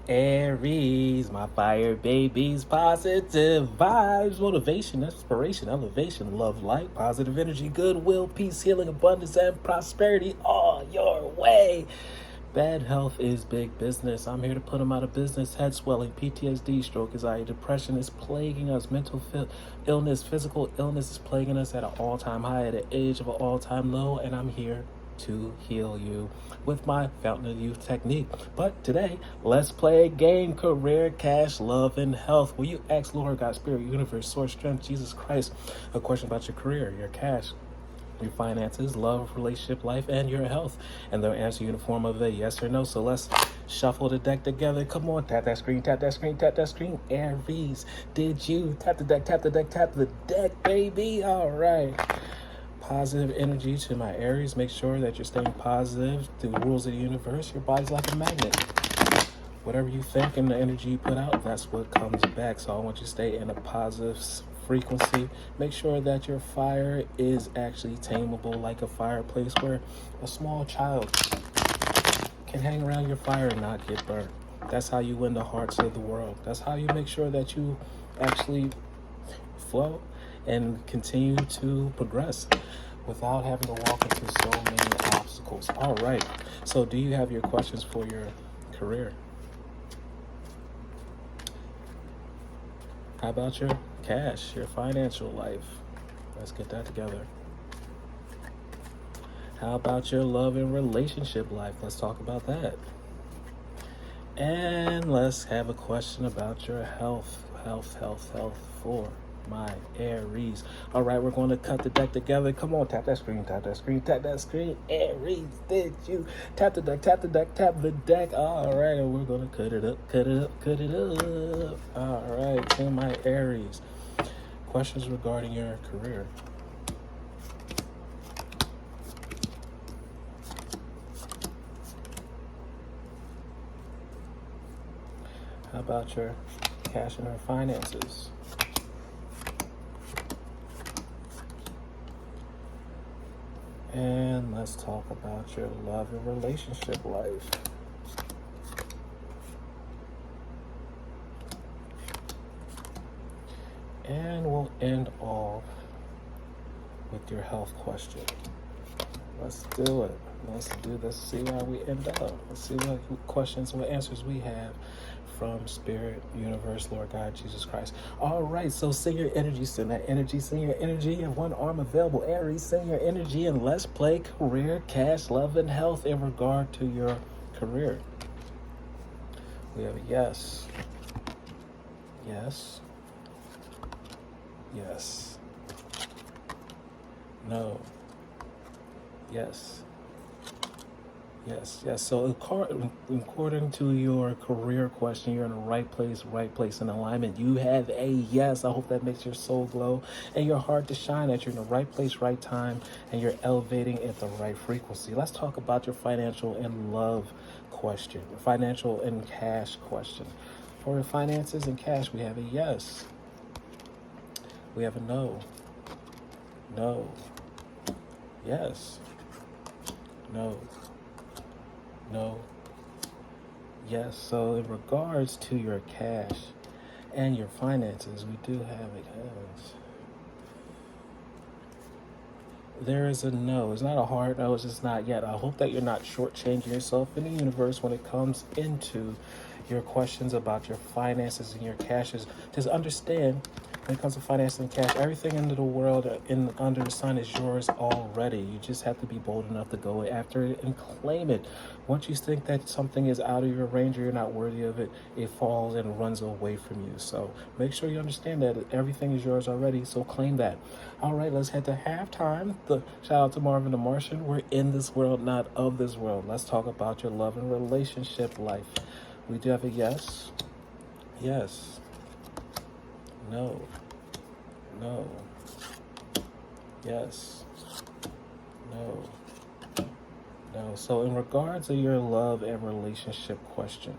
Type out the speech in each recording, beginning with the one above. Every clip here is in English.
Aries, my fire babies, positive vibes, motivation, inspiration, elevation, love, light, positive energy, goodwill, peace, healing, abundance, and prosperity all your way. Bad health is big business. I'm here to put them out of business. Head swelling, PTSD, stroke, anxiety, depression is plaguing us. Mental illness, physical illness is plaguing us at an all-time high, at an age of an all-time low, and I'm here to heal you with my Fountain of Youth technique. But today, let's play a game: career, cash, love, and health. Will you ask Lord, God, Spirit, Universe, Source, Strength, Jesus Christ, a question about your career, your cash, your finances, love, relationship, life, and your health? And they'll answer you in the form of a yes or no. So let's shuffle the deck together. Come on, tap that screen, tap that screen, tap that screen. Aries, did you tap the deck, tap the deck, tap the deck, baby? All right. Positive energy to my Aries. Make sure that you're staying positive through the rules of the universe. Your body's like a magnet. Whatever you think and the energy you put out, that's what comes back. So I want you to stay in a positive frequency. Make sure that your fire is actually tameable, like a fireplace where a small child can hang around your fire and not get burnt. That's how you win the hearts of the world. That's how you make sure that you actually flow and continue to progress without having to walk into so many obstacles. All right. So do you have your questions for your career? How about your cash, your financial life? Let's get that together. How about your love and relationship life? Let's talk about that. And let's have a question about your health for my Aries. All right, we're going to cut the deck together. Come on, tap that screen, tap that screen, tap that screen. Aries, did you tap the deck, tap the deck, tap the deck? All right, and we're going to cut it up, cut it up, cut it up. All right, to my Aries. Questions regarding your career. How about your cash and your finances? And let's talk about your love and relationship life. And we'll end off with your health question. Let's do it. Let's do this. See how we end up. Let's see what questions, what answers we have from Spirit, Universe, Lord God, Jesus Christ. All right, so send your energy, send that energy, send your energy. You have one arm available. Aries, send your energy, and let's play career, cash, love, and health in regard to your career. We have a yes, yes, yes, no, yes, yes, yes. So according to your career question, you're in the right place in alignment. You have a yes. I hope that makes your soul glow and your heart to shine, that you're in the right place, right time, and you're elevating at the right frequency. Let's talk about your financial and love question, your financial and cash question. For your finances and cash, we have a yes. We have a no. No. Yes. No. No. Yes. So in regards to your cash and your finances, we do have a yes. There is a no. It's not a hard no. It's just not yet. I hope that you're not shortchanging yourself in the universe when it comes into your questions about your finances and your cashes. Just understand, when it comes to finance and cash, everything under the world, under the sun, is yours already. You just have to be bold enough to go after it and claim it. Once you think that something is out of your range or you're not worthy of it, it falls and runs away from you. So make sure you understand that everything is yours already, so claim that. All right, let's head to halftime. Shout out to Marvin the Martian. We're in this world, not of this world. Let's talk about your love and relationship life. We do have a yes, yes, no, no, yes, no, No. So, in regards to your love and relationship question,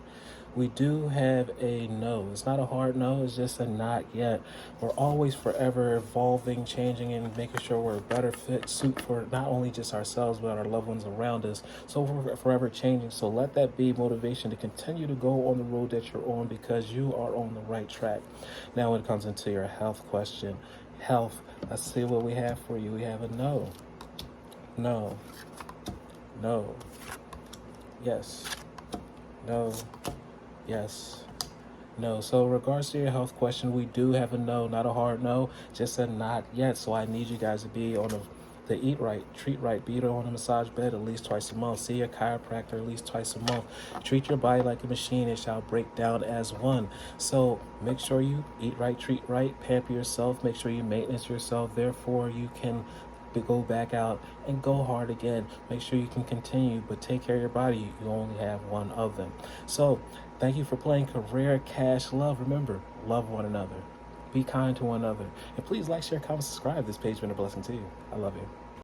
we do have a no. It's not a hard no, it's just a not yet. We're always forever evolving, changing, and making sure we're a better fit suit for not only just ourselves, but our loved ones around us. So, we're forever changing. So, let that be motivation to continue to go on the road that you're on because you are on the right track. Now, when it comes into your health question, health, let's see what we have for you. We have a no, no, no, yes, no, yes, no. So, in regards to your health question, we do have a no, not a hard no, just a not yet. So, I need you guys to be on the eat right, treat right, be on a massage bed at least twice a month, see a chiropractor at least twice a month, treat your body like a machine, it shall break down as one. So, make sure you eat right, treat right, pamper yourself, make sure you maintenance yourself, therefore, you can to go back out and go hard again. Make sure you can continue, but take care of your body. You only have one of them. So, thank you for playing Career Cash Love. Remember, love one another. Be kind to one another. And please like, share, comment, subscribe. This page has been a blessing to you. I love you.